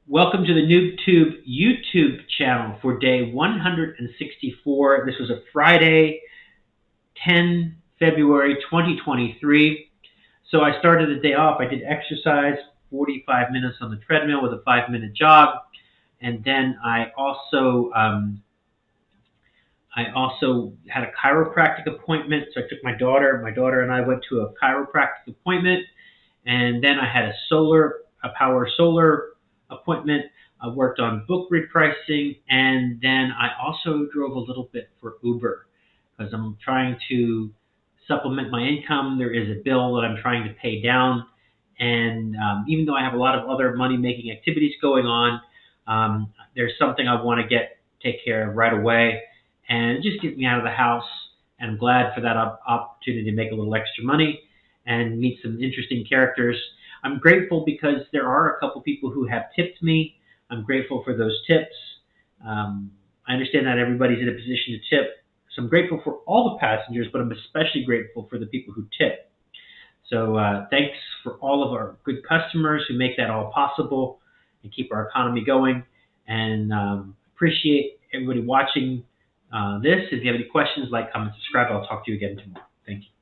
Welcome to the NoobTube YouTube channel for day 164. This was a Friday, 10 February 2023. So I started the day off. I did exercise, 45 minutes on the treadmill with a 5-minute jog. And then I also had a chiropractic appointment. So I took my daughter. My daughter and I went to a chiropractic appointment. And then I had a power solar appointment. I worked on book repricing, and then I also drove a little bit for Uber because I'm trying to supplement my income. There is a bill that I'm trying to pay down, and even though I have a lot of other money-making activities going on, there's something I want to take care of right away, and just get me out of the house. And I'm glad for that opportunity to make a little extra money and meet some interesting characters. I'm grateful because there are a couple people who have tipped me. I'm grateful for those tips. I understand not everybody's in a position to tip, so I'm grateful for all the passengers, but I'm especially grateful for the people who tip. So thanks for all of our good customers who make that all possible and keep our economy going. And appreciate everybody watching this. If you have any questions, like, comment, subscribe. I'll talk to you again tomorrow. Thank you.